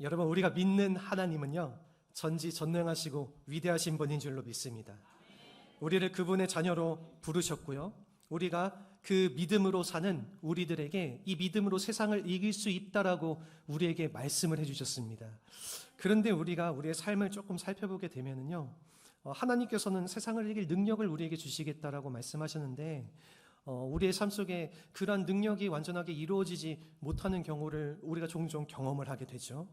여러분, 우리가 믿는 하나님은요, 전지전능하시고 위대하신 분인 줄로 믿습니다. 우리를 그분의 자녀로 부르셨고요, 우리가 그 믿음으로 사는 우리들에게 이 믿음으로 세상을 이길 수 있다라고 우리에게 말씀을 해주셨습니다. 그런데 우리가 우리의 삶을 조금 살펴보게 되면은요, 하나님께서는 세상을 이길 능력을 우리에게 주시겠다라고 말씀하셨는데, 우리의 삶 속에 그러한 능력이 완전하게 이루어지지 못하는 경우를 우리가 종종 경험을 하게 되죠.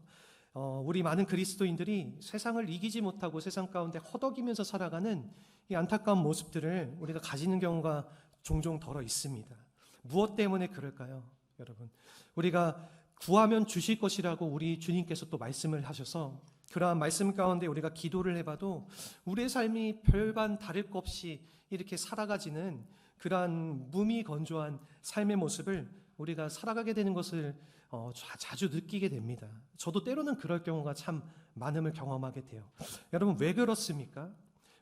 우리 많은 그리스도인들이 세상을 이기지 못하고 세상 가운데 허덕이면서 살아가는 이 안타까운 모습들을 우리가 가지는 경우가 종종 덜어 있습니다. 무엇 때문에 그럴까요, 여러분? 우리가 구하면 주실 것이라고 우리 주님께서 또 말씀을 하셔서 그러한 말씀 가운데 우리가 기도를 해봐도 우리의 삶이 별반 다를 것 없이 이렇게 살아가지는 그러한 무미건조한 삶의 모습을 우리가 살아가게 되는 것을 자주 느끼게 됩니다. 저도 때로는 그럴 경우가 참 많음을 경험하게 돼요. 여러분, 왜 그렇습니까?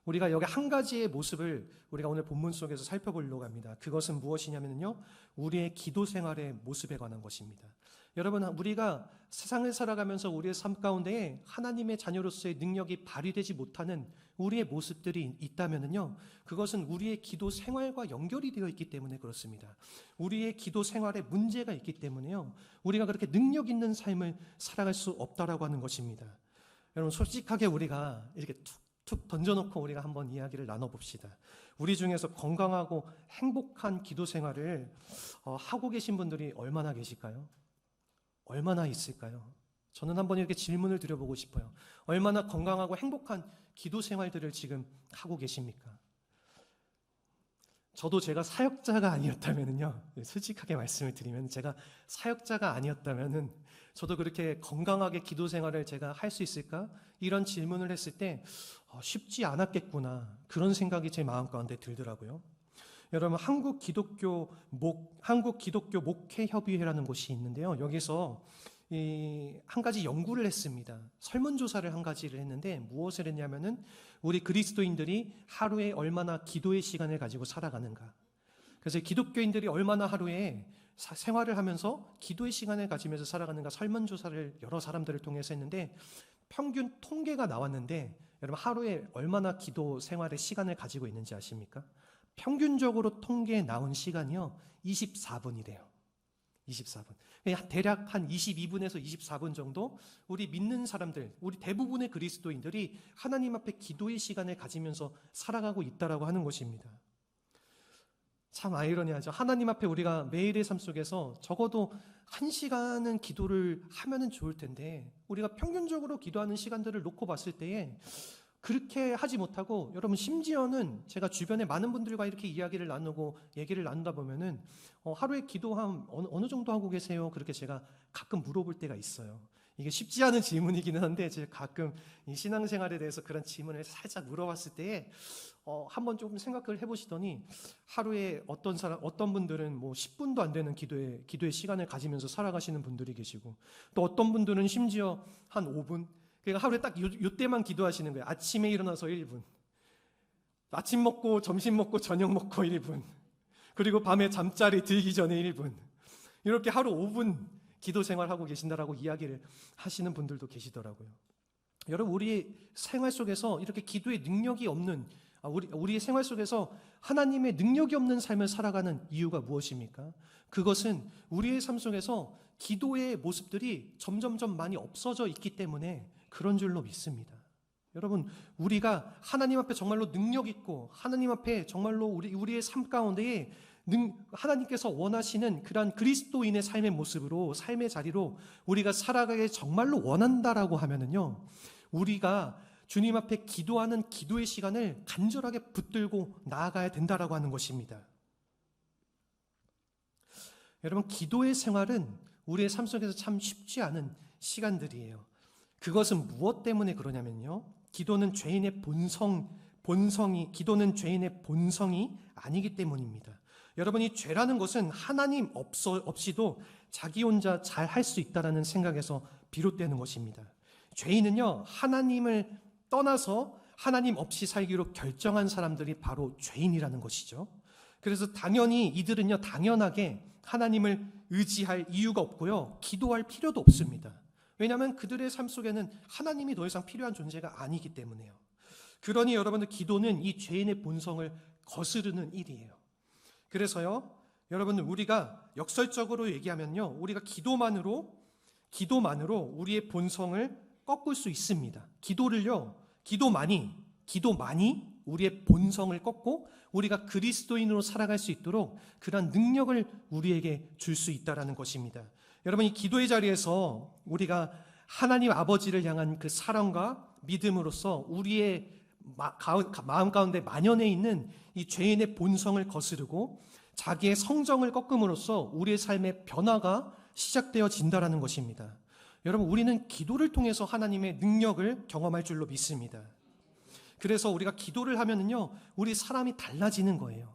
우리가 여기 한 가지의 모습을 우리가 오늘 본문 속에서 살펴보려고 합니다. 그것은 무엇이냐면요, 우리의 기도 생활의 모습에 관한 것입니다. 여러분, 우리가 세상을 살아가면서 우리의 삶 가운데에 하나님의 자녀로서의 능력이 발휘되지 못하는 우리의 모습들이 있다면요, 그것은 우리의 기도 생활과 연결이 되어 있기 때문에 그렇습니다. 우리의 기도 생활에 문제가 있기 때문에요, 우리가 그렇게 능력 있는 삶을 살아갈 수 없다라고 하는 것입니다. 여러분, 솔직하게 우리가 이렇게 툭 던져놓고 우리가 한번 이야기를 나눠봅시다. 우리 중에서 건강하고 행복한 기도 생활을 하고 계신 분들이 얼마나 계실까요? 얼마나 있을까요? 저는 한번 이렇게 질문을 드려보고 싶어요. 얼마나 건강하고 행복한 기도 생활들을 지금 하고 계십니까? 저도 제가 사역자가 아니었다면요, 솔직하게 말씀을 드리면 제가 사역자가 아니었다면은 저도 그렇게 건강하게 기도 생활을 제가 할 수 있을까? 이런 질문을 했을 때 쉽지 않았겠구나, 그런 생각이 제 마음 가운데 들더라고요. 여러분, 한국 기독교 목회협의회라는 곳이 있는데요, 여기서 한 가지 연구를 했습니다. 설문조사를 한 가지를 했는데 무엇을 했냐면은 우리 그리스도인들이 하루에 얼마나 기도의 시간을 가지고 살아가는가. 그래서 기독교인들이 얼마나 하루에 생활을 하면서 기도의 시간을 가지면서 살아가는가 설문조사를 여러 사람들을 통해서 했는데 평균 통계가 나왔는데, 여러분, 하루에 얼마나 기도 생활의 시간을 가지고 있는지 아십니까? 평균적으로 통계에 나온 시간이요, 24분이래요. 24분. 대략 한 22분에서 24분 정도 우리 믿는 사람들, 우리 대부분의 그리스도인들이 하나님 앞에 기도의 시간을 가지면서 살아가고 있다라고 하는 것입니다. 참 아이러니하죠. 하나님 앞에 우리가 매일의 삶 속에서 적어도 1시간은 기도를 하면은 좋을 텐데, 우리가 평균적으로 기도하는 시간들을 놓고 봤을 때에 그렇게 하지 못하고, 여러분, 심지어는 제가 주변에 많은 분들과 이렇게 이야기를 나누고 얘기를 나누다 보면은 하루에 기도 어느 정도 하고 계세요? 그렇게 제가 가끔 물어볼 때가 있어요. 이게 쉽지 않은 질문이기는 한데 제가 가끔 이 신앙생활에 대해서 그런 질문을 살짝 물어봤을 때에 한번 조금 생각을 해보시더니, 하루에 어떤 분들은 뭐 10분도 안 되는 기도의 시간을 가지면서 살아가시는 분들이 계시고, 또 어떤 분들은 심지어 한 5분, 그러니까 하루에 딱 요때만 기도하시는 거예요. 아침에 일어나서 1분, 아침 먹고 점심 먹고 저녁 먹고 1분, 그리고 밤에 잠자리 들기 전에 1분, 이렇게 하루 5분 기도 생활하고 계신다라고 이야기를 하시는 분들도 계시더라고요. 여러분, 우리의 생활 속에서 이렇게 기도의 능력이 없는, 우리의 생활 속에서 하나님의 능력이 없는 삶을 살아가는 이유가 무엇입니까? 그것은 우리의 삶 속에서 기도의 모습들이 점점점 많이 없어져 있기 때문에 그런 줄로 믿습니다. 여러분, 우리가 하나님 앞에 정말로 능력 있고 하나님 앞에 정말로 우리의 삶 가운데에 하나님께서 원하시는 그러한 그리스도인의 삶의 모습으로, 삶의 자리로 우리가 살아가길 정말로 원한다라고 하면은요, 우리가 주님 앞에 기도하는 기도의 시간을 간절하게 붙들고 나아가야 된다라고 하는 것입니다. 여러분, 기도의 생활은 우리의 삶 속에서 참 쉽지 않은 시간들이에요. 그것은 무엇 때문에 그러냐면요, 기도는 죄인의 본성이 아니기 때문입니다. 여러분이 죄라는 것은 하나님 없이도 자기 혼자 잘 할 수 있다는 생각에서 비롯되는 것입니다. 죄인은요, 하나님을 떠나서 하나님 없이 살기로 결정한 사람들이 바로 죄인이라는 것이죠. 그래서 당연히 이들은요, 당연하게 하나님을 의지할 이유가 없고요, 기도할 필요도 없습니다. 왜냐하면 그들의 삶 속에는 하나님이 더 이상 필요한 존재가 아니기 때문에요. 그러니 여러분들, 기도는 이 죄인의 본성을 거스르는 일이에요. 그래서요, 여러분들, 우리가 역설적으로 얘기하면요, 우리가 기도만으로 우리의 본성을 꺾을 수 있습니다. 기도만이 우리의 본성을 꺾고 우리가 그리스도인으로 살아갈 수 있도록 그러한 능력을 우리에게 줄 수 있다는 것입니다. 여러분, 이 기도의 자리에서 우리가 하나님 아버지를 향한 그 사랑과 믿음으로써 우리의 마음 가운데 만연해 있는 이 죄인의 본성을 거스르고 자기의 성정을 꺾음으로써 우리의 삶의 변화가 시작되어진다는 것입니다. 여러분, 우리는 기도를 통해서 하나님의 능력을 경험할 줄로 믿습니다. 그래서 우리가 기도를 하면은요, 우리 사람이 달라지는 거예요.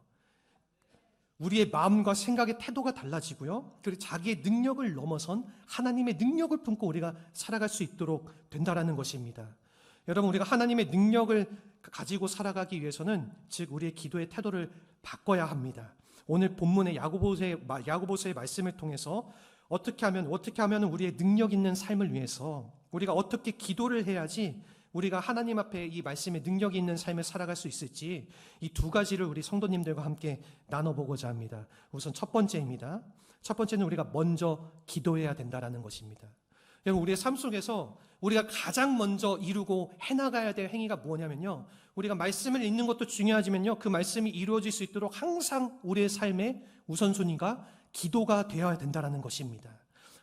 우리의 마음과 생각의 태도가 달라지고요, 그리고 자기의 능력을 넘어선 하나님의 능력을 품고 우리가 살아갈 수 있도록 된다는 것입니다. 여러분, 우리가 하나님의 능력을 가지고 살아가기 위해서는 즉 우리의 기도의 태도를 바꿔야 합니다. 오늘 본문의 야고보서의 말씀을 통해서 어떻게 하면 우리의 능력 있는 삶을 위해서 우리가 어떻게 기도를 해야지 우리가 하나님 앞에 이 말씀의 능력이 있는 삶을 살아갈 수 있을지, 이 두 가지를 우리 성도님들과 함께 나눠보고자 합니다. 우선 첫 번째입니다. 첫 번째는 우리가 먼저 기도해야 된다는 것입니다. 여러분, 우리의 삶 속에서 우리가 가장 먼저 이루고 해나가야 될 행위가 뭐냐면요, 우리가 말씀을 읽는 것도 중요하지만요, 그 말씀이 이루어질 수 있도록 항상 우리의 삶의 우선순위가 기도가 되어야 된다는 것입니다.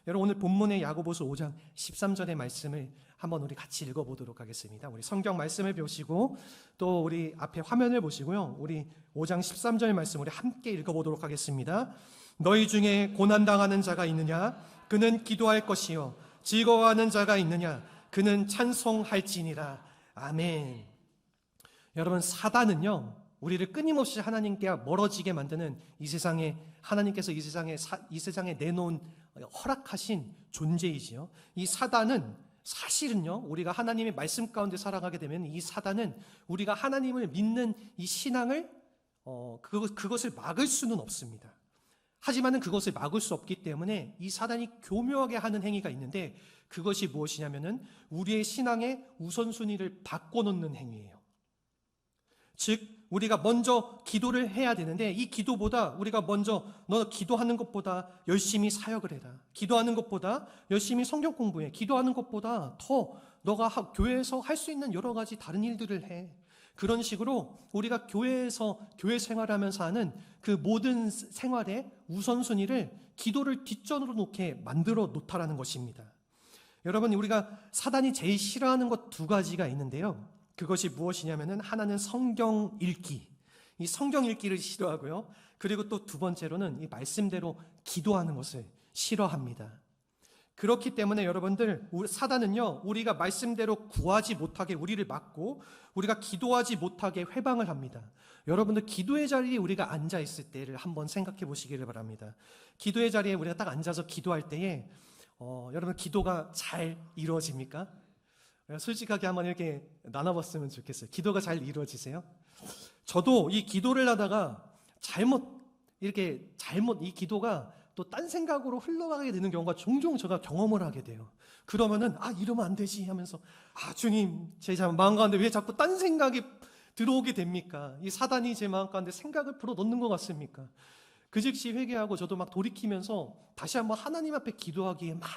여러분, 오늘 본문의 야고보서 5장 13절의 말씀을 한번 우리 같이 읽어보도록 하겠습니다. 우리 성경 말씀을 보시고 또 우리 앞에 화면을 보시고요, 우리 5장 13절 말씀 우리 함께 읽어보도록 하겠습니다. 너희 중에 고난당하는 자가 있느냐? 그는 기도할 것이요. 즐거워하는 자가 있느냐? 그는 찬송할지니라. 아멘. 여러분, 사단은요, 우리를 끊임없이 하나님께 멀어지게 만드는 하나님께서 이 세상에 내놓은 허락하신 존재이지요. 이 사단은 사실은요, 우리가 하나님의 말씀 가운데 살아가게 되면 이 사단은 우리가 하나님을 믿는 이 신앙을 그것을 막을 수는 없습니다. 하지만은 그것을 막을 수 없기 때문에 이 사단이 교묘하게 하는 행위가 있는데, 그것이 무엇이냐면은 우리의 신앙의 우선순위를 바꿔놓는 행위예요. 즉, 우리가 먼저 기도를 해야 되는데, 이 기도보다 우리가 먼저 너 기도하는 것보다 열심히 사역을 해라, 기도하는 것보다 열심히 성경 공부해, 기도하는 것보다 더 너가 교회에서 할 수 있는 여러 가지 다른 일들을 해. 그런 식으로 우리가 교회 생활하면서 하는 그 모든 생활의 우선순위를 기도를 뒷전으로 놓게 만들어 놓다라는 것입니다. 여러분, 우리가 사단이 제일 싫어하는 것 두 가지가 있는데요, 그것이 무엇이냐면은 하나는 성경 읽기, 이 성경 읽기를 싫어하고요, 그리고 또 두 번째로는 이 말씀대로 기도하는 것을 싫어합니다. 그렇기 때문에 여러분들, 사단은요, 우리가 말씀대로 구하지 못하게 우리를 막고 우리가 기도하지 못하게 회방을 합니다. 여러분들, 기도의 자리에 우리가 앉아 있을 때를 한번 생각해 보시기를 바랍니다. 기도의 자리에 우리가 딱 앉아서 기도할 때에 여러분, 기도가 잘 이루어집니까? 솔직하게 한번 이렇게 나눠봤으면 좋겠어요. 기도가 잘 이루어지세요? 저도 이 기도를 하다가 이 기도가 또 딴 생각으로 흘러가게 되는 경우가 종종 제가 경험을 하게 돼요. 그러면은 이러면 안 되지 하면서 주님, 제 마음 가운데 왜 자꾸 딴 생각이 들어오게 됩니까? 이 사단이 제 마음 가운데 생각을 불어넣는 것 같습니까? 그 즉시 회개하고 저도 막 돌이키면서 다시 한번 하나님 앞에 기도하기에 막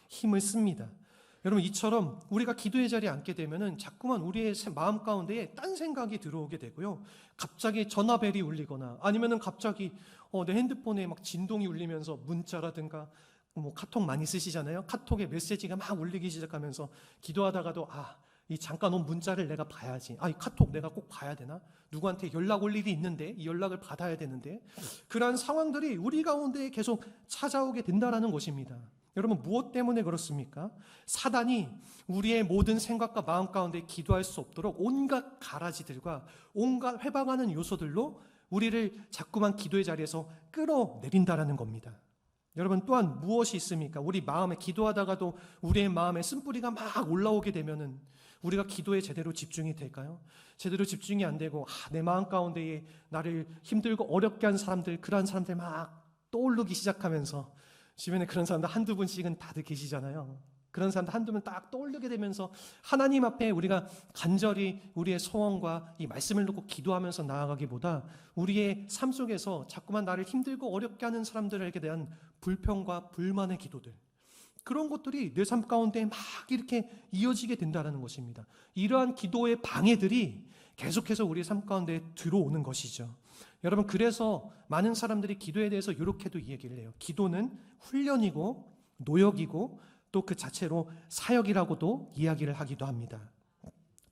힘을 씁니다. 여러분, 이처럼 우리가 기도의 자리에 앉게 되면은 자꾸만 우리의 마음 가운데에 딴 생각이 들어오게 되고요, 갑자기 전화벨이 울리거나 아니면은 갑자기 내 핸드폰에 막 진동이 울리면서 문자라든가 카톡 많이 쓰시잖아요. 카톡에 메시지가 막 울리기 시작하면서 기도하다가도 이 잠깐 온 문자를 내가 봐야지, 이 카톡 내가 꼭 봐야 되나, 누구한테 연락 올 일이 있는데 이 연락을 받아야 되는데, 그러한 상황들이 우리 가운데 계속 찾아오게 된다라는 것입니다. 여러분, 무엇 때문에 그렇습니까? 사단이 우리의 모든 생각과 마음 가운데 기도할 수 없도록 온갖 가라지들과 온갖 회방하는 요소들로 우리를 자꾸만 기도의 자리에서 끌어내린다라는 겁니다. 여러분, 또한 무엇이 있습니까? 우리 마음에 기도하다가도 우리의 마음에 쓴뿌리가 막 올라오게 되면은 우리가 기도에 제대로 집중이 될까요? 제대로 집중이 안 되고 내 마음 가운데에 나를 힘들고 어렵게 한 사람들, 그러한 사람들 막 떠오르기 시작하면서, 주변에 그런 사람들 한두 분씩은 다들 계시잖아요. 그런 사람들 한두 명 딱 떠올리게 되면서 하나님 앞에 우리가 간절히 우리의 소원과 이 말씀을 놓고 기도하면서 나아가기보다 우리의 삶 속에서 자꾸만 나를 힘들고 어렵게 하는 사람들에게 대한 불평과 불만의 기도들, 그런 것들이 내 삶 가운데 막 이렇게 이어지게 된다는 것입니다. 이러한 기도의 방해들이 계속해서 우리의 삶 가운데 들어오는 것이죠. 여러분, 그래서 많은 사람들이 기도에 대해서 이렇게도 얘기를 해요. 기도는 훈련이고 노역이고 또 그 자체로 사역이라고도 이야기를 하기도 합니다.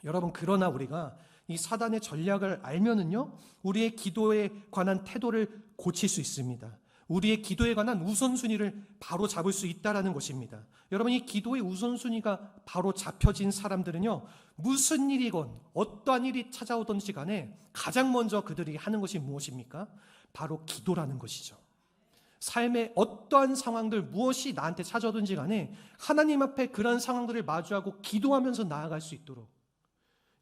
여러분, 그러나 우리가 이 사단의 전략을 알면은요, 우리의 기도에 관한 태도를 고칠 수 있습니다. 우리의 기도에 관한 우선순위를 바로 잡을 수 있다는 것입니다. 여러분, 이 기도의 우선순위가 바로 잡혀진 사람들은요, 무슨 일이건 어떠한 일이 찾아오든지 간에 가장 먼저 그들이 하는 것이 무엇입니까? 바로 기도라는 것이죠. 삶의 어떠한 상황들, 무엇이 나한테 찾아오든지 간에 하나님 앞에 그런 상황들을 마주하고 기도하면서 나아갈 수 있도록,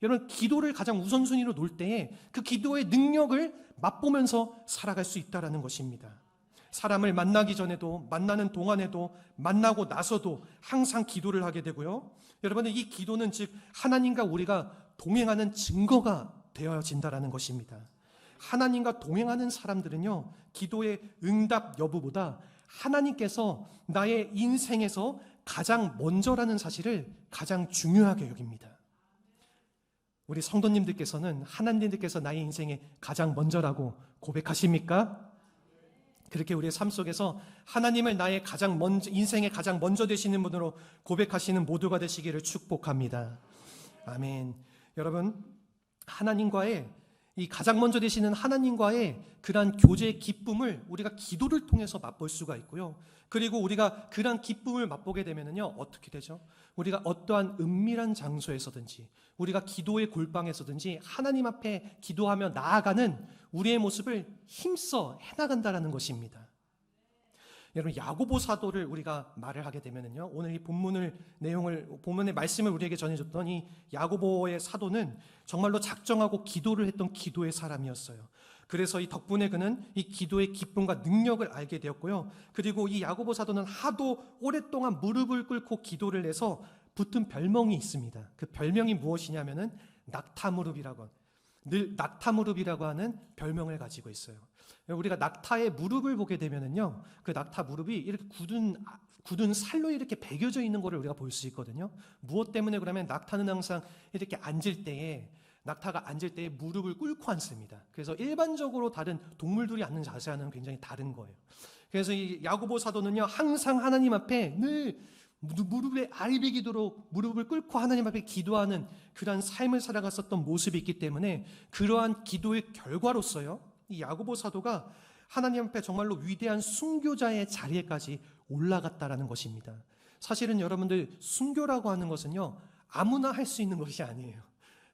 여러분, 기도를 가장 우선순위로 놓을 때에 그 기도의 능력을 맛보면서 살아갈 수 있다는 것입니다. 사람을 만나기 전에도, 만나는 동안에도, 만나고 나서도 항상 기도를 하게 되고요. 여러분들, 이 기도는 즉 하나님과 우리가 동행하는 증거가 되어진다는 것입니다. 하나님과 동행하는 사람들은요, 기도의 응답 여부보다 하나님께서 나의 인생에서 가장 먼저라는 사실을 가장 중요하게 여깁니다. 우리 성도님들께서는 하나님께서 나의 인생에 가장 먼저라고 고백하십니까? 그렇게 우리의 삶 속에서 하나님을 나의 가장 먼저, 인생의 가장 먼저 되시는 분으로 고백하시는 모두가 되시기를 축복합니다. 아멘. 여러분, 하나님과의 이 가장 먼저 되시는 하나님과의 그러한 교제의 기쁨을 우리가 기도를 통해서 맛볼 수가 있고요. 그리고 우리가 그러한 기쁨을 맛보게 되면은요, 어떻게 되죠? 우리가 어떠한 은밀한 장소에서든지, 우리가 기도의 골방에서든지 하나님 앞에 기도하며 나아가는 우리의 모습을 힘써 해나간다라는 것입니다. 여러분, 야고보 사도를 우리가 말을 하게 되면은요, 오늘 이 본문의 말씀을 우리에게 전해줬던 이 야고보의 사도는 정말로 작정하고 기도를 했던 기도의 사람이었어요. 그래서 이 덕분에 그는 이 기도의 기쁨과 능력을 알게 되었고요. 그리고 이 야고보 사도는 하도 오랫동안 무릎을 꿇고 기도를 해서 붙은 별명이 있습니다. 그 별명이 무엇이냐면은 낙타무릎이라고, 늘 낙타무릎이라고 하는 별명을 가지고 있어요. 우리가 낙타의 무릎을 보게 되면은요, 그 낙타 무릎이 이렇게 굳은 살로 이렇게 베겨져 있는 것을 우리가 볼 수 있거든요. 무엇 때문에 그러면 낙타는 항상 이렇게 낙타가 앉을 때에 무릎을 꿇고 앉습니다. 그래서 일반적으로 다른 동물들이 앉는 자세와는 굉장히 다른 거예요. 그래서 이 야고보 사도는요, 항상 하나님 앞에 늘 무릎에 알배기도록 무릎을 꿇고 하나님 앞에 기도하는 그러한 삶을 살아갔었던 모습이 있기 때문에 그러한 기도의 결과로서요, 이 야고보 사도가 하나님 앞에 정말로 위대한 순교자의 자리에까지 올라갔다라는 것입니다. 사실은 여러분들, 순교라고 하는 것은요, 아무나 할 수 있는 것이 아니에요.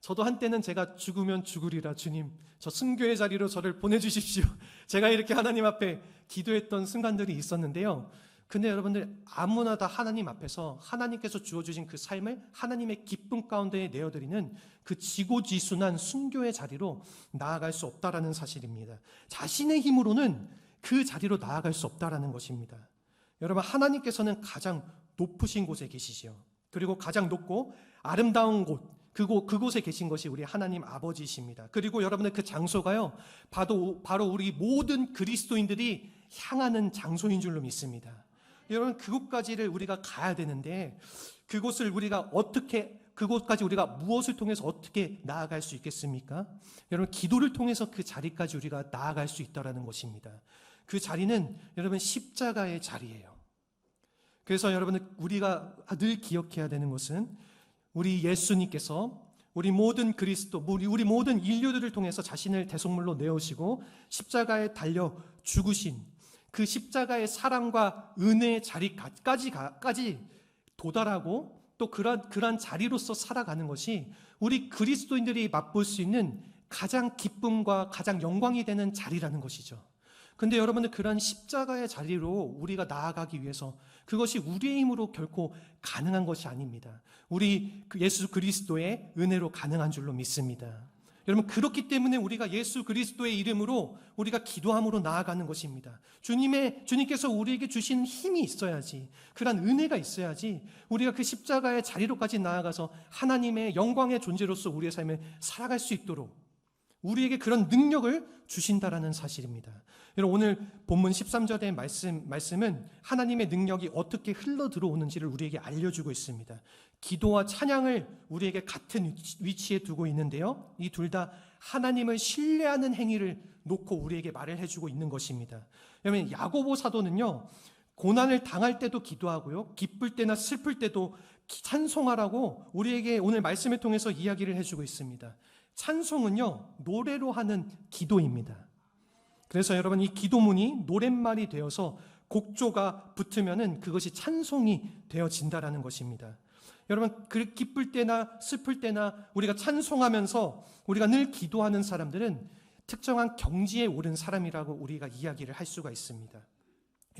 저도 한때는 제가 죽으면 죽으리라, 주님, 저 순교의 자리로 저를 보내주십시오, 제가 이렇게 하나님 앞에 기도했던 순간들이 있었는데요. 근데 여러분들, 아무나 다 하나님 앞에서 하나님께서 주어주신 그 삶을 하나님의 기쁨 가운데 내어드리는 그 지고지순한 순교의 자리로 나아갈 수 없다라는 사실입니다. 자신의 힘으로는 그 자리로 나아갈 수 없다라는 것입니다. 여러분, 하나님께서는 가장 높으신 곳에 계시죠. 그리고 가장 높고 아름다운 곳, 그곳에 계신 것이 우리 하나님 아버지이십니다. 그리고 여러분들, 그 장소가요, 바로 우리 모든 그리스도인들이 향하는 장소인 줄로 믿습니다. 여러분, 그곳까지를 우리가 가야 되는데 그곳까지 우리가 무엇을 통해서 어떻게 나아갈 수 있겠습니까? 여러분, 기도를 통해서 그 자리까지 우리가 나아갈 수 있다는 것입니다. 그 자리는 여러분, 십자가의 자리예요. 그래서 여러분들, 우리가 늘 기억해야 되는 것은 우리 예수님께서 우리 모든 우리 모든 인류들을 통해서 자신을 대속물로 내오시고 십자가에 달려 죽으신 그 십자가의 사랑과 은혜의 자리까지 도달하고 또 그러한 자리로서 살아가는 것이 우리 그리스도인들이 맛볼 수 있는 가장 기쁨과 가장 영광이 되는 자리라는 것이죠. 근데 여러분들, 그런 십자가의 자리로 우리가 나아가기 위해서 그것이 우리의 힘으로 결코 가능한 것이 아닙니다. 우리 예수 그리스도의 은혜로 가능한 줄로 믿습니다. 여러분, 그렇기 때문에 우리가 예수 그리스도의 이름으로 우리가 기도함으로 나아가는 것입니다. 주님께서 우리에게 주신 힘이 있어야지, 그런 은혜가 있어야지 우리가 그 십자가의 자리로까지 나아가서 하나님의 영광의 존재로서 우리의 삶을 살아갈 수 있도록 우리에게 그런 능력을 주신다라는 사실입니다. 여러분, 오늘 본문 13절의 말씀은 하나님의 능력이 어떻게 흘러 들어오는지를 우리에게 알려주고 있습니다. 기도와 찬양을 우리에게 같은 위치에 두고 있는데요, 이 둘 다 하나님을 신뢰하는 행위를 놓고 우리에게 말을 해주고 있는 것입니다. 여러분, 야고보 사도는요, 고난을 당할 때도 기도하고요, 기쁠 때나 슬플 때도 찬송하라고 우리에게 오늘 말씀을 통해서 이야기를 해주고 있습니다. 찬송은요, 노래로 하는 기도입니다. 그래서 여러분, 이 기도문이 노랫말이 되어서 곡조가 붙으면은 그것이 찬송이 되어진다라는 것입니다. 여러분, 그 기쁠 때나 슬플 때나 우리가 찬송하면서 우리가 늘 기도하는 사람들은 특정한 경지에 오른 사람이라고 우리가 이야기를 할 수가 있습니다.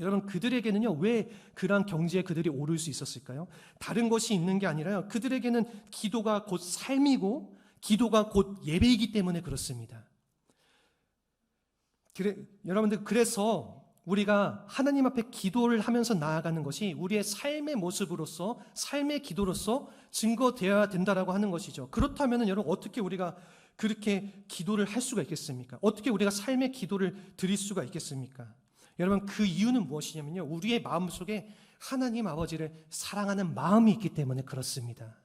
여러분, 그들에게는요, 왜 그러한 경지에 그들이 오를 수 있었을까요? 다른 것이 있는 게 아니라요, 그들에게는 기도가 곧 삶이고 기도가 곧 예배이기 때문에 그렇습니다. 여러분들, 그래서 우리가 하나님 앞에 기도를 하면서 나아가는 것이 우리의 삶의 모습으로서, 삶의 기도로서 증거되어야 된다라고 하는 것이죠. 그렇다면 여러분, 어떻게 우리가 그렇게 기도를 할 수가 있겠습니까? 어떻게 우리가 삶의 기도를 드릴 수가 있겠습니까? 여러분, 그 이유는 무엇이냐면요, 우리의 마음속에 하나님 아버지를 사랑하는 마음이 있기 때문에 그렇습니다.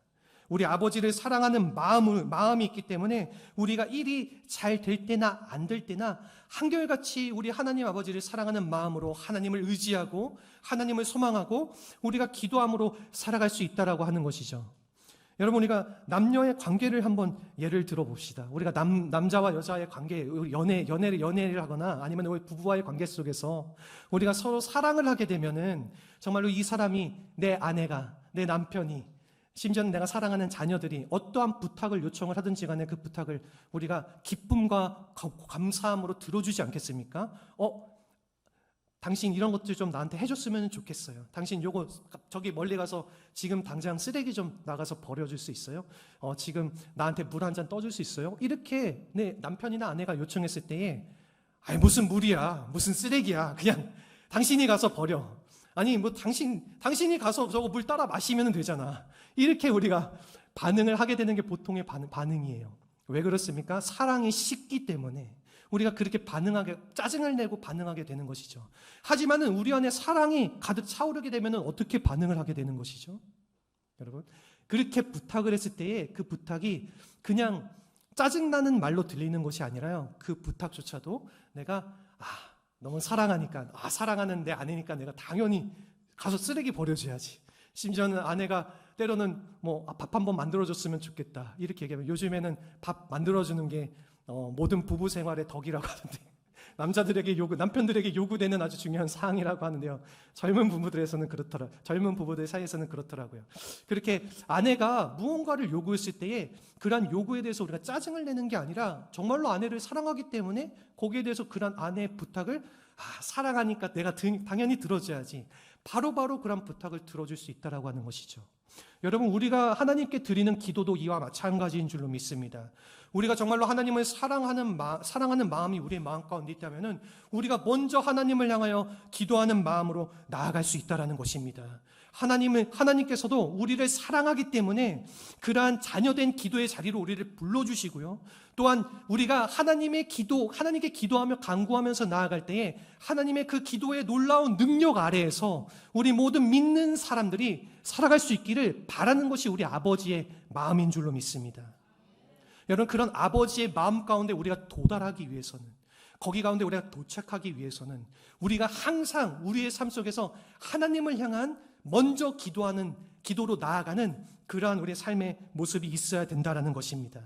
우리 아버지를 사랑하는 마음이 있기 때문에 우리가 일이 잘 될 때나 안 될 때나 한결같이 우리 하나님 아버지를 사랑하는 마음으로 하나님을 의지하고 하나님을 소망하고 우리가 기도함으로 살아갈 수 있다라고 하는 것이죠. 여러분, 우리가 남녀의 관계를 한번 예를 들어봅시다. 우리가 남자와 여자의 관계, 연애를 하거나 아니면 우리 부부와의 관계 속에서 우리가 서로 사랑을 하게 되면은 정말로 이 사람이, 내 아내가, 내 남편이, 심지어는 내가 사랑하는 자녀들이 어떠한 부탁을 요청을 하든지 간에 그 부탁을 우리가 기쁨과 감사함으로 들어주지 않겠습니까? 당신 이런 것들 좀 나한테 해줬으면 좋겠어요. 당신 요거 저기 멀리 가서 지금 당장 쓰레기 좀 나가서 버려줄 수 있어요? 지금 나한테 물 한 잔 떠줄 수 있어요? 이렇게 내 남편이나 아내가 요청했을 때에, 아니 무슨 물이야, 무슨 쓰레기야, 그냥 당신이 가서 버려. 아니 뭐 당신이 가서 저거 물 따라 마시면 되잖아. 이렇게 우리가 반응을 하게 되는 게 보통의 반응이에요. 왜 그렇습니까? 사랑이 식기 때문에 우리가 그렇게 짜증을 내고 반응하게 되는 것이죠. 하지만은 우리 안에 사랑이 가득 차오르게 되면은 어떻게 반응을 하게 되는 것이죠? 여러분, 그렇게 부탁을 했을 때에 그 부탁이 그냥 짜증나는 말로 들리는 것이 아니라요, 그 부탁조차도 내가 너무 사랑하니까, 사랑하는 내 아내니까 내가 당연히 가서 쓰레기 버려줘야지. 심지어는 아내가 때로는 밥 한 번 만들어줬으면 좋겠다, 이렇게 얘기하면, 요즘에는 밥 만들어주는 게 모든 부부 생활의 덕이라고 하는데, 남편들에게 요구되는 아주 중요한 사항이라고 하는데요, 젊은 부부들 사이에서는 그렇더라고요. 그렇게 아내가 무언가를 요구했을 때에 그러한 요구에 대해서 우리가 짜증을 내는 게 아니라 정말로 아내를 사랑하기 때문에 거기에 대해서 그러한 아내의 부탁을 사랑하니까 내가 당연히 들어줘야지, 바로바로 그런 부탁을 들어줄 수 있다라고 하는 것이죠. 여러분, 우리가 하나님께 드리는 기도도 이와 마찬가지인 줄로 믿습니다. 우리가 정말로 하나님을 사랑하는 마음이 우리의 마음 가운데 있다면 우리가 먼저 하나님을 향하여 기도하는 마음으로 나아갈 수 있다라는 것입니다. 하나님께서도 우리를 사랑하기 때문에 그러한 자녀된 기도의 자리로 우리를 불러주시고요, 또한 우리가 하나님께 기도하며 간구하면서 나아갈 때에 하나님의 그 기도의 놀라운 능력 아래에서 우리 모든 믿는 사람들이 살아갈 수 있기를 바라는 것이 우리 아버지의 마음인 줄로 믿습니다. 여러분, 그런 아버지의 마음 가운데 우리가 도달하기 위해서는, 거기 가운데 우리가 도착하기 위해서는 우리가 항상 우리의 삶 속에서 하나님을 향한 먼저 기도로 나아가는 그러한 우리의 삶의 모습이 있어야 된다는 것입니다.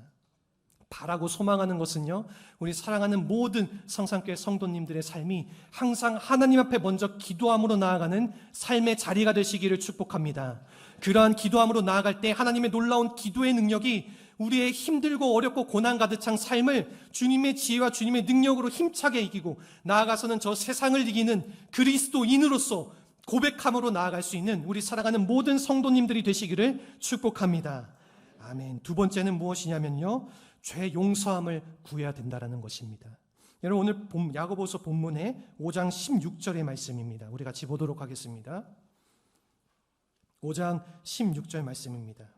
바라고 소망하는 것은요, 우리 사랑하는 모든 성산교회 성도님들의 삶이 항상 하나님 앞에 먼저 기도함으로 나아가는 삶의 자리가 되시기를 축복합니다. 그러한 기도함으로 나아갈 때 하나님의 놀라운 기도의 능력이 우리의 힘들고 어렵고 고난 가득 찬 삶을 주님의 지혜와 주님의 능력으로 힘차게 이기고, 나아가서는 저 세상을 이기는 그리스도인으로서 고백함으로 나아갈 수 있는 우리 사랑하는 모든 성도님들이 되시기를 축복합니다. 아멘. 두 번째는 무엇이냐면요, 죄 용서함을 구해야 된다는 것입니다. 여러분 오늘 야고보서 본문의 5장 16절의 말씀입니다. 우리 같이 보도록 하겠습니다. 5장 16절 말씀입니다.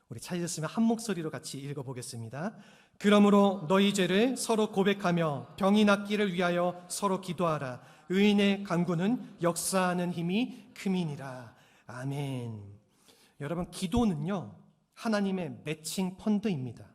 우리 찾으셨으면 한 목소리로 같이 읽어보겠습니다. 그러므로 너희 죄를 서로 고백하며 병이 낫기를 위하여 서로 기도하라. 의인의 간구는 역사하는 힘이 큼이니라. 아멘. 여러분 기도는요 하나님의 매칭 펀드입니다.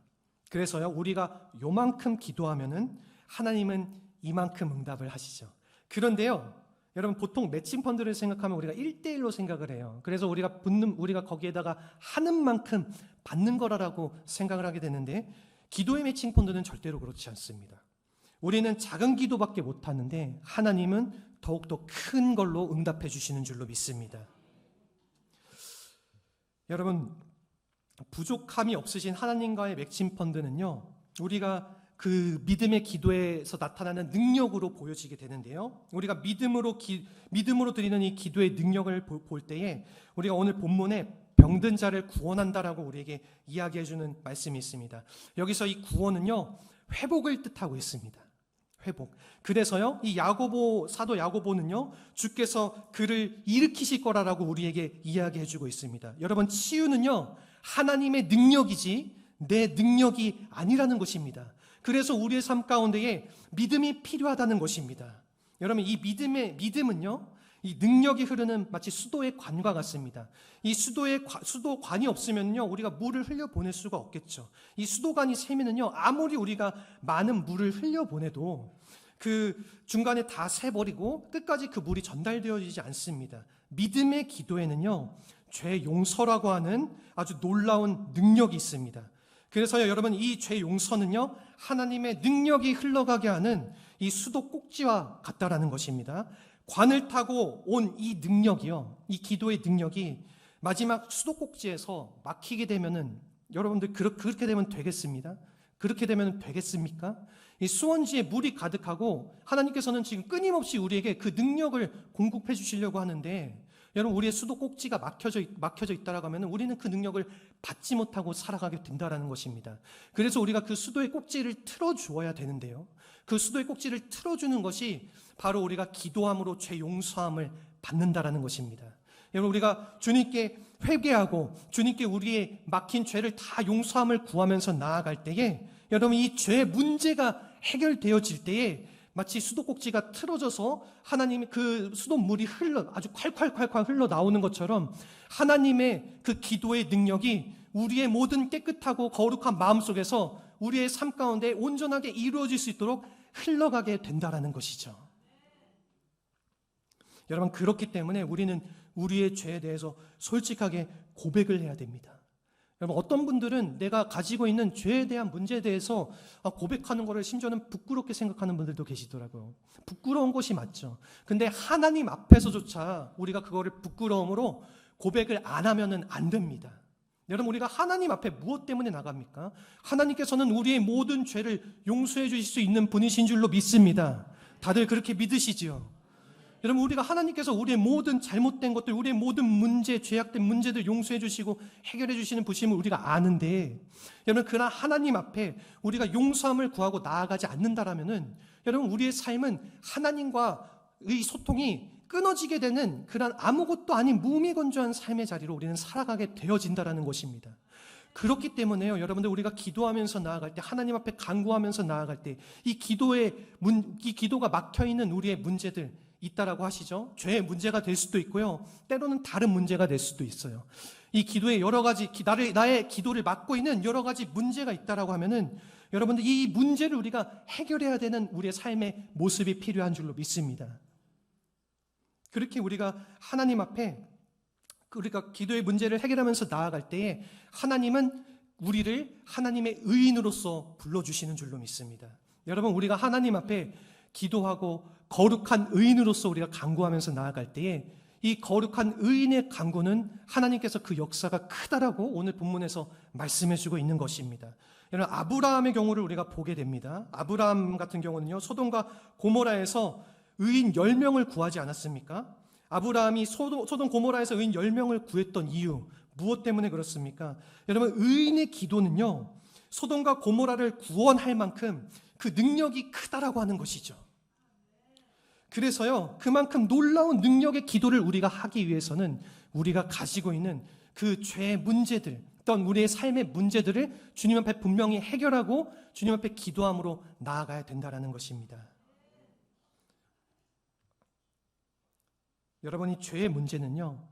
그래서요 우리가 요만큼 기도하면은 하나님은 이만큼 응답을 하시죠. 그런데요 여러분 보통 매칭 펀드를 생각하면 우리가 1대1로 생각을 해요. 그래서 우리가 거기에다가 하는 만큼 받는 거라고 생각을 하게 되는데, 기도의 매칭 펀드는 절대로 그렇지 않습니다. 우리는 작은 기도밖에 못 하는데 하나님은 더욱더 큰 걸로 응답해 주시는 줄로 믿습니다. 여러분 부족함이 없으신 하나님과의 매칭 펀드는요 우리가 그 믿음의 기도에서 나타나는 능력으로 보여지게 되는데요, 우리가 믿음으로 드리는 이 기도의 능력을 볼 때에 우리가 오늘 본문에 병든 자를 구원한다라고 우리에게 이야기해 주는 말씀이 있습니다. 여기서 이 구원은요 회복을 뜻하고 있습니다. 회복. 그래서요 이 사도 야고보는요 주께서 그를 일으키실 거라고 우리에게 이야기해 주고 있습니다. 여러분 치유는요 하나님의 능력이지 내 능력이 아니라는 것입니다. 그래서 우리의 삶 가운데에 믿음이 필요하다는 것입니다. 여러분 이 믿음은요 이 능력이 흐르는 마치 수도의 관과 같습니다. 이 수도관이 없으면요 우리가 물을 흘려보낼 수가 없겠죠. 이 수도관이 새면은요 아무리 우리가 많은 물을 흘려보내도 그 중간에 다 새버리고 끝까지 그 물이 전달되어지지 않습니다. 믿음의 기도에는요 죄 용서라고 하는 아주 놀라운 능력이 있습니다. 그래서요 여러분 이 죄 용서는요 하나님의 능력이 흘러가게 하는 이 수도 꼭지와 같다라는 것입니다. 관을 타고 온 이 능력이요, 이 기도의 능력이 마지막 수도 꼭지에서 막히게 되면은 여러분들 그렇게 되면 되겠습니다? 그렇게 되면 되겠습니까? 이 수원지에 물이 가득하고 하나님께서는 지금 끊임없이 우리에게 그 능력을 공급해 주시려고 하는데, 여러분 우리의 수도 꼭지가 막혀져 있다라고 하면 우리는 그 능력을 받지 못하고 살아가게 된다라는 것입니다. 그래서 우리가 그 수도의 꼭지를 틀어주어야 되는데요, 그 수도의 꼭지를 틀어주는 것이 바로 우리가 기도함으로 죄 용서함을 받는다라는 것입니다. 여러분 우리가 주님께 회개하고 주님께 우리의 막힌 죄를 다 용서함을 구하면서 나아갈 때에 여러분 이 죄의 문제가 해결되어질 때에 마치 수도꼭지가 틀어져서 하나님의 그 수돗물이 아주 콸콸콸콸 흘러 나오는 것처럼 하나님의 그 기도의 능력이 우리의 모든 깨끗하고 거룩한 마음속에서 우리의 삶 가운데 온전하게 이루어질 수 있도록 흘러가게 된다라는 것이죠. 여러분 그렇기 때문에 우리는 우리의 죄에 대해서 솔직하게 고백을 해야 됩니다. 여러분 어떤 분들은 내가 가지고 있는 죄에 대한 문제에 대해서 고백하는 것을 심지어는 부끄럽게 생각하는 분들도 계시더라고요. 부끄러운 것이 맞죠. 근데 하나님 앞에서조차 우리가 그거를 부끄러움으로 고백을 안 하면은 안 됩니다. 여러분 우리가 하나님 앞에 무엇 때문에 나갑니까? 하나님께서는 우리의 모든 죄를 용서해 주실 수 있는 분이신 줄로 믿습니다. 다들 그렇게 믿으시지요? 여러분 우리가 하나님께서 우리의 모든 잘못된 것들, 우리의 모든 문제, 죄악된 문제들 용서해 주시고 해결해 주시는 분임을 우리가 아는데, 여러분 그러나 하나님 앞에 우리가 용서함을 구하고 나아가지 않는다라면은 여러분 우리의 삶은 하나님과의 소통이 끊어지게 되는 그런 아무것도 아닌 무미건조한 삶의 자리로 우리는 살아가게 되어진다라는 것입니다. 그렇기 때문에요 여러분들 우리가 기도하면서 나아갈 때, 하나님 앞에 간구하면서 나아갈 때 이 기도가 막혀있는 우리의 문제들 있다라고 하시죠. 죄의 문제가 될 수도 있고요, 때로는 다른 문제가 될 수도 있어요. 이 기도에 여러 가지 나의 기도를 막고 있는 여러 가지 문제가 있다라고 하면은 여러분들 이 문제를 우리가 해결해야 되는 우리의 삶의 모습이 필요한 줄로 믿습니다. 그렇게 우리가 하나님 앞에 우리가 기도의 문제를 해결하면서 나아갈 때에 하나님은 우리를 하나님의 의인으로서 불러주시는 줄로 믿습니다. 여러분 우리가 하나님 앞에 기도하고 거룩한 의인으로서 우리가 간구하면서 나아갈 때에 이 거룩한 의인의 간구는 하나님께서 그 역사가 크다라고 오늘 본문에서 말씀해주고 있는 것입니다. 여러분 아브라함의 경우를 우리가 보게 됩니다. 아브라함 같은 경우는요 소돔과 고모라에서 의인 10명을 구하지 않았습니까? 아브라함이 소돔 고모라에서 의인 10명을 구했던 이유 무엇 때문에 그렇습니까? 여러분, 의인의 기도는요, 소돔과 고모라를 구원할 만큼 그 능력이 크다라고 하는 것이죠. 그래서요, 그만큼 놀라운 능력의 기도를 우리가 하기 위해서는 우리가 가지고 있는 그 죄의 문제들, 어떤 우리의 삶의 문제들을 주님 앞에 분명히 해결하고 주님 앞에 기도함으로 나아가야 된다는 것입니다. 여러분, 이 죄의 문제는요,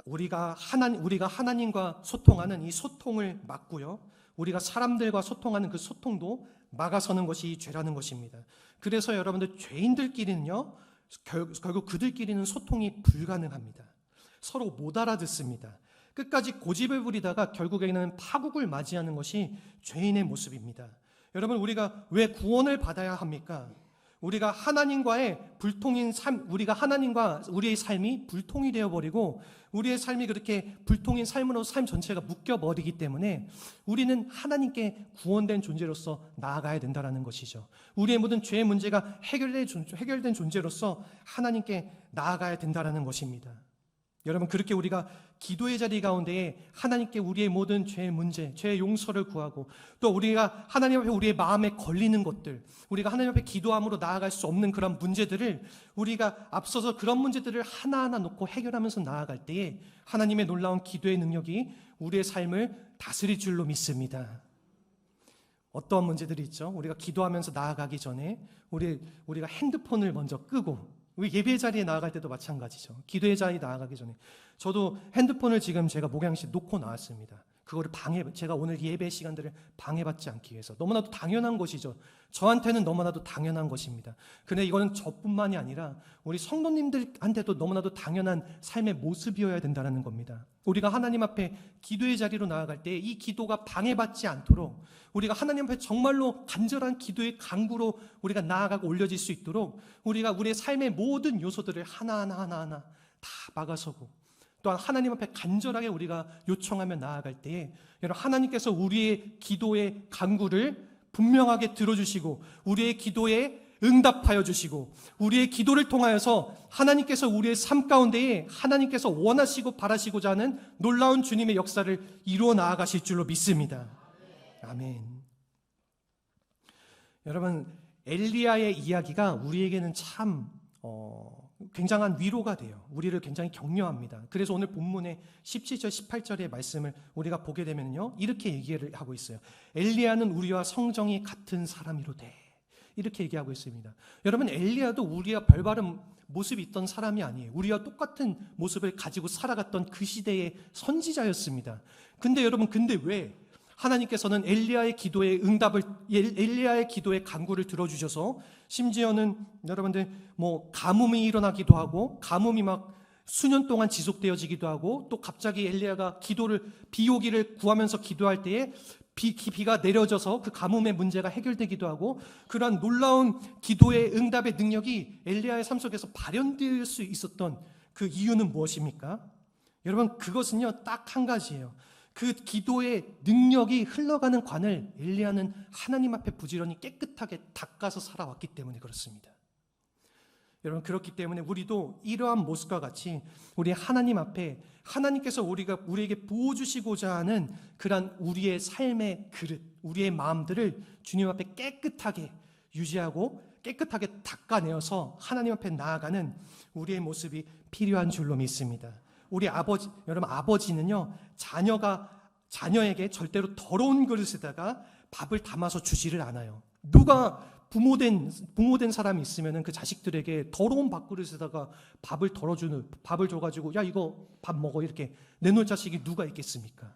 우리가 하나님과 소통하는 이 소통을 막고요, 우리가 사람들과 소통하는 그 소통도 막아서는 것이 이 죄라는 것입니다. 그래서 여러분들, 죄인들끼리는요, 결국 그들끼리는 소통이 불가능합니다. 서로 못 알아듣습니다. 끝까지 고집을 부리다가 결국에는 파국을 맞이하는 것이 죄인의 모습입니다. 여러분, 우리가 왜 구원을 받아야 합니까? 우리가 하나님과의 불통인 삶, 우리가 하나님과 우리의 삶이 불통이 되어버리고 우리의 삶이 그렇게 불통인 삶으로 삶 전체가 묶여버리기 때문에 우리는 하나님께 구원된 존재로서 나아가야 된다는 것이죠. 우리의 모든 죄의 문제가 해결된 존재로서 하나님께 나아가야 된다는 것입니다. 여러분, 그렇게 우리가 기도의 자리 가운데에 하나님께 우리의 모든 죄의 문제, 죄의 용서를 구하고, 또 우리가 하나님 앞에 우리의 마음에 걸리는 것들, 우리가 하나님 앞에 기도함으로 나아갈 수 없는 그런 문제들을 우리가 앞서서 그런 문제들을 하나하나 놓고 해결하면서 나아갈 때에 하나님의 놀라운 기도의 능력이 우리의 삶을 다스릴 줄로 믿습니다. 어떠한 문제들이 있죠? 우리가 기도하면서 나아가기 전에 우리가 핸드폰을 먼저 끄고, 우리 예배 자리에 나아갈 때도 마찬가지죠. 기도의 자리에 나아가기 전에 저도 핸드폰을 지금 제가 목양실에 놓고 나왔습니다. 그거를 제가 오늘 예배 시간들을 방해받지 않기 위해서. 너무나도 당연한 것이죠. 저한테는 너무나도 당연한 것입니다. 근데 이거는 저뿐만이 아니라 우리 성도님들한테도 너무나도 당연한 삶의 모습이어야 된다는 겁니다. 우리가 하나님 앞에 기도의 자리로 나아갈 때 이 기도가 방해받지 않도록, 우리가 하나님 앞에 정말로 간절한 기도의 간구로 우리가 나아가고 올려질 수 있도록 우리가 우리의 삶의 모든 요소들을 하나하나 다 막아서고, 또한 하나님 앞에 간절하게 우리가 요청하며 나아갈 때에 여러분, 하나님께서 우리의 기도의 간구를 분명하게 들어주시고 우리의 기도에 응답하여 주시고 우리의 기도를 통하여서 하나님께서 우리의 삶 가운데에 하나님께서 원하시고 바라시고자 하는 놀라운 주님의 역사를 이루어 나아가실 줄로 믿습니다. 아멘. 여러분, 엘리야의 이야기가 우리에게는 참 굉장한 위로가 돼요. 우리를 굉장히 격려합니다. 그래서 오늘 본문의 17절 18절의 말씀을 우리가 보게 되면요, 이렇게 얘기를 하고 있어요. 엘리야는 우리와 성정이 같은 사람이로되, 이렇게 얘기하고 있습니다. 여러분, 엘리야도 우리와 별다른 모습이 있던 사람이 아니에요. 우리와 똑같은 모습을 가지고 살아갔던 그 시대의 선지자였습니다. 근데 여러분, 왜 하나님께서는 엘리야의 기도의 간구를 들어주셔서, 심지어는 여러분들 가뭄이 일어나기도 하고, 가뭄이 막 수년 동안 지속되어지기도 하고, 또 갑자기 엘리야가 비 오기를 구하면서 기도할 때에 비가 내려져서 그 가뭄의 문제가 해결되기도 하고, 그러한 놀라운 기도의 응답의 능력이 엘리야의 삶 속에서 발현될 수 있었던 그 이유는 무엇입니까? 여러분, 그것은요, 딱 한 가지예요. 그 기도의 능력이 흘러가는 관을 엘리야는 하나님 앞에 부지런히 깨끗하게 닦아서 살아왔기 때문에 그렇습니다. 여러분, 그렇기 때문에 우리도 이러한 모습과 같이 우리 하나님 앞에 하나님께서 우리에게 부어주시고자 하는 그러한 우리의 삶의 그릇, 우리의 마음들을 주님 앞에 깨끗하게 유지하고 깨끗하게 닦아내어서 하나님 앞에 나아가는 우리의 모습이 필요한 줄로 믿습니다. 여러분, 아버지는요, 자녀에게 절대로 더러운 그릇에다가 밥을 담아서 주지를 않아요. 누가 부모된 사람이 있으면 그 자식들에게 더러운 밥그릇에다가 밥을 줘가지고, 야, 이거 밥 먹어, 이렇게 내놓을 자식이 누가 있겠습니까?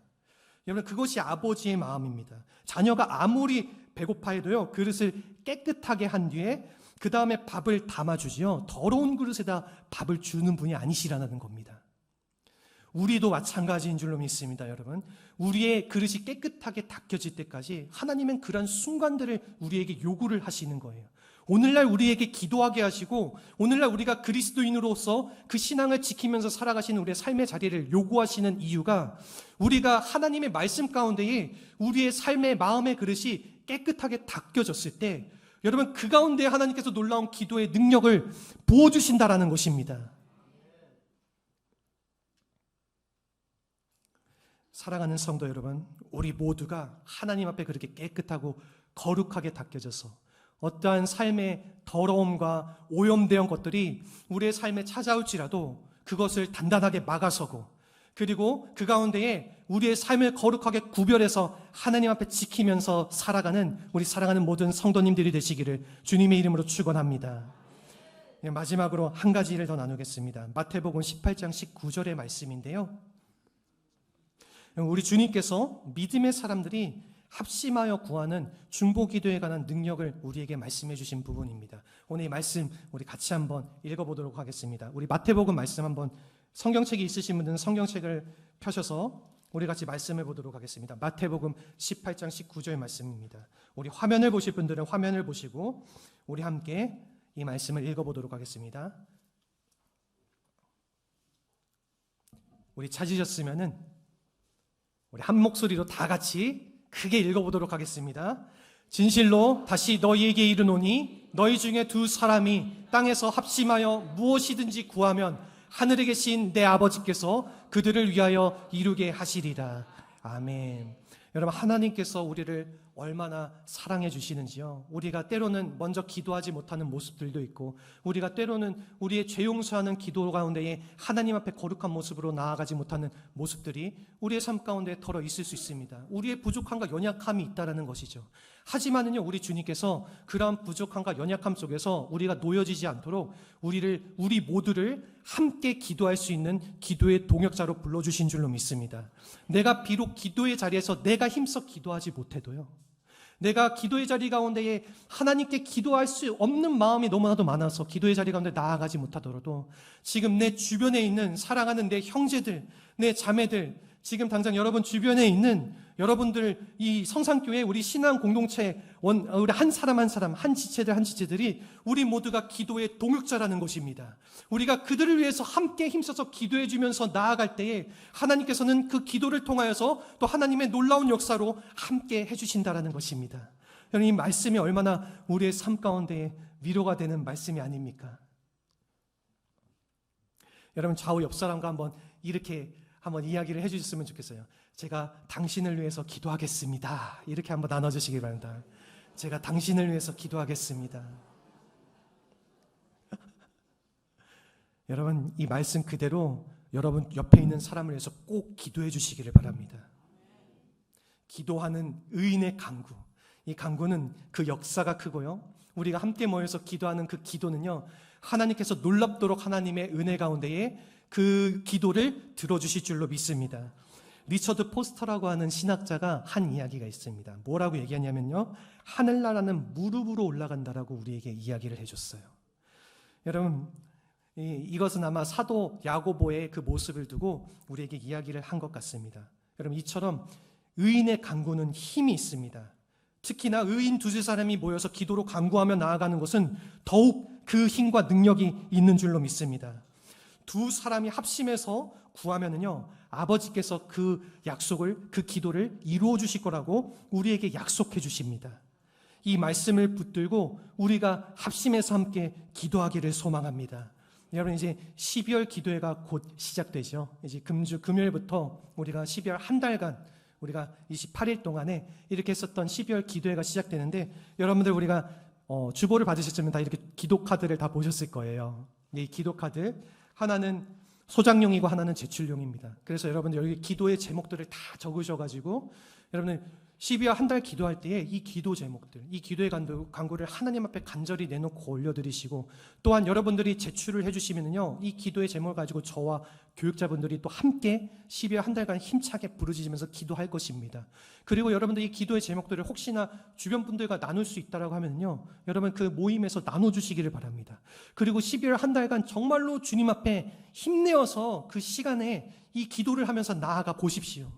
여러분, 그것이 아버지의 마음입니다. 자녀가 아무리 배고파해도요, 그릇을 깨끗하게 한 뒤에 그 다음에 밥을 담아주지요, 더러운 그릇에다 밥을 주는 분이 아니시라는 겁니다. 우리도 마찬가지인 줄로 믿습니다. 여러분, 우리의 그릇이 깨끗하게 닦여질 때까지 하나님은 그런 순간들을 우리에게 요구를 하시는 거예요. 오늘날 우리에게 기도하게 하시고, 오늘날 우리가 그리스도인으로서 그 신앙을 지키면서 살아가시는 우리의 삶의 자리를 요구하시는 이유가, 우리가 하나님의 말씀 가운데에 우리의 삶의 마음의 그릇이 깨끗하게 닦여졌을 때, 여러분, 그 가운데 하나님께서 놀라운 기도의 능력을 부어주신다라는 것입니다. 사랑하는 성도 여러분, 우리 모두가 하나님 앞에 그렇게 깨끗하고 거룩하게 닦여져서 어떠한 삶의 더러움과 오염된 것들이 우리의 삶에 찾아올지라도 그것을 단단하게 막아서고, 그리고 그 가운데에 우리의 삶을 거룩하게 구별해서 하나님 앞에 지키면서 살아가는 우리 사랑하는 모든 성도님들이 되시기를 주님의 이름으로 축원합니다. 마지막으로 한 가지를 더 나누겠습니다. 마태복음 18장 19절의 말씀인데요, 우리 주님께서 믿음의 사람들이 합심하여 구하는 중보기도에 관한 능력을 우리에게 말씀해 주신 부분입니다. 오늘 이 말씀 우리 같이 한번 읽어보도록 하겠습니다. 우리 마태복음 말씀 한번, 성경책이 있으신 분들은 성경책을 펴셔서 우리 같이 말씀해 보도록 하겠습니다. 마태복음 18장 19절 말씀입니다. 우리 화면을 보실 분들은 화면을 보시고 우리 함께 이 말씀을 읽어보도록 하겠습니다. 우리 찾으셨으면은 우리 한 목소리로 다 같이 크게 읽어보도록 하겠습니다. 진실로 다시 너희에게 이르노니 너희 중에 두 사람이 땅에서 합심하여 무엇이든지 구하면 하늘에 계신 내 아버지께서 그들을 위하여 이루게 하시리라. 아멘. 여러분, 하나님께서 우리를 얼마나 사랑해 주시는지요. 우리가 때로는 먼저 기도하지 못하는 모습들도 있고, 우리가 때로는 우리의 죄 용서하는 기도 가운데에 하나님 앞에 거룩한 모습으로 나아가지 못하는 모습들이 우리의 삶 가운데 덜어 있을 수 있습니다. 우리의 부족함과 연약함이 있다라는 것이죠. 하지만은요, 우리 주님께서 그러한 부족함과 연약함 속에서 우리가 놓여지지 않도록 우리 모두를 함께 기도할 수 있는 기도의 동역자로 불러주신 줄로 믿습니다. 내가 비록 기도의 자리에서 내가 힘써 기도하지 못해도요, 내가 기도의 자리 가운데에 하나님께 기도할 수 없는 마음이 너무나도 많아서 기도의 자리 가운데 나아가지 못하더라도, 지금 내 주변에 있는 사랑하는 내 형제들, 내 자매들, 지금 당장 여러분 주변에 있는 여러분들, 이 성산교회 우리 신앙 공동체 우리 한 사람 한 사람, 한 지체들이 우리 모두가 기도의 동역자라는 것입니다. 우리가 그들을 위해서 함께 힘써서 기도해 주면서 나아갈 때에 하나님께서는 그 기도를 통하여서 또 하나님의 놀라운 역사로 함께 해주신다라는 것입니다. 여러분, 이 말씀이 얼마나 우리의 삶 가운데 위로가 되는 말씀이 아닙니까? 여러분, 좌우 옆 사람과 한번 이렇게 한번 이야기를 해주셨으면 좋겠어요. 제가 당신을 위해서 기도하겠습니다. 이렇게 한번 나눠주시기 바랍니다. 제가 당신을 위해서 기도하겠습니다. 여러분, 이 말씀 그대로 여러분 옆에 있는 사람을 위해서 꼭 기도해 주시기를 바랍니다. 기도하는 의인의 간구, 이 간구는 그 역사가 크고요, 우리가 함께 모여서 기도하는 그 기도는요, 하나님께서 놀랍도록 하나님의 은혜 가운데에 그 기도를 들어주실 줄로 믿습니다. 리처드 포스터라고 하는 신학자가 한 이야기가 있습니다. 뭐라고 얘기하냐면요, 하늘나라는 무릎으로 올라간다라고 우리에게 이야기를 해줬어요. 여러분, 이것은 아마 사도 야고보의 그 모습을 두고 우리에게 이야기를 한 것 같습니다. 여러분, 이처럼 의인의 간구는 힘이 있습니다. 특히나 의인 두세 사람이 모여서 기도로 간구하며 나아가는 것은 더욱 그 힘과 능력이 있는 줄로 믿습니다. 두 사람이 합심해서 구하면은요, 아버지께서 그 약속을, 그 기도를 이루어 주실 거라고 우리에게 약속해 주십니다. 이 말씀을 붙들고 우리가 합심해서 함께 기도하기를 소망합니다. 여러분, 이제 12월 기도회가 곧 시작되죠. 이제 금요일부터 우리가 12월 한 달간 우리가 28일 동안에 이렇게 했었던 12월 기도회가 시작되는데, 여러분들 우리가 주보를 받으셨으면 다 이렇게 기도 카드를 다 보셨을 거예요. 이 기도 카드 하나는 소장용이고 하나는 제출용입니다. 그래서 여러분들 여기 기도의 제목들을 다 적으셔가지고 여러분들 12월 한 달 기도할 때에 이 기도 제목들, 이 기도의 간구를 하나님 앞에 간절히 내놓고 올려드리시고, 또한 여러분들이 제출을 해주시면요, 이 기도의 제목을 가지고 저와 교육자분들이 또 함께 12월 한 달간 힘차게 부르짖으면서 기도할 것입니다. 그리고 여러분들 이 기도의 제목들을 혹시나 주변 분들과 나눌 수 있다라고 하면요, 여러분 그 모임에서 나눠주시기를 바랍니다. 그리고 12월 한 달간 정말로 주님 앞에 힘내어서 그 시간에 이 기도를 하면서 나아가 보십시오.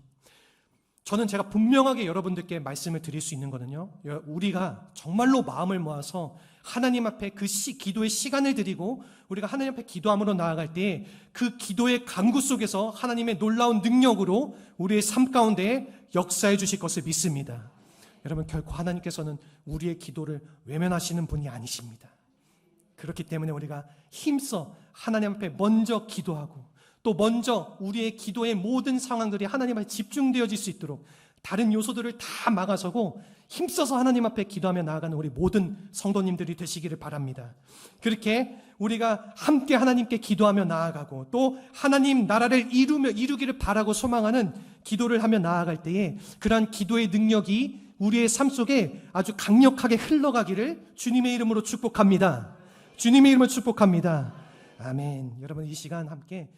저는 제가 분명하게 여러분들께 말씀을 드릴 수 있는 거는요, 우리가 정말로 마음을 모아서 하나님 앞에 그 기도의 시간을 드리고 우리가 하나님 앞에 기도함으로 나아갈 때 그 기도의 간구 속에서 하나님의 놀라운 능력으로 우리의 삶 가운데 역사해 주실 것을 믿습니다. 여러분, 결코 하나님께서는 우리의 기도를 외면하시는 분이 아니십니다. 그렇기 때문에 우리가 힘써 하나님 앞에 먼저 기도하고, 또 먼저 우리의 기도의 모든 상황들이 하나님 앞에 집중되어질 수 있도록 다른 요소들을 다 막아서고 힘써서 하나님 앞에 기도하며 나아가는 우리 모든 성도님들이 되시기를 바랍니다. 그렇게 우리가 함께 하나님께 기도하며 나아가고 또 하나님 나라를 이루기를 바라고 소망하는 기도를 하며 나아갈 때에 그러한 기도의 능력이 우리의 삶 속에 아주 강력하게 흘러가기를 주님의 이름으로 축복합니다. 주님의 이름으로 축복합니다. 아멘. 여러분 이 시간 함께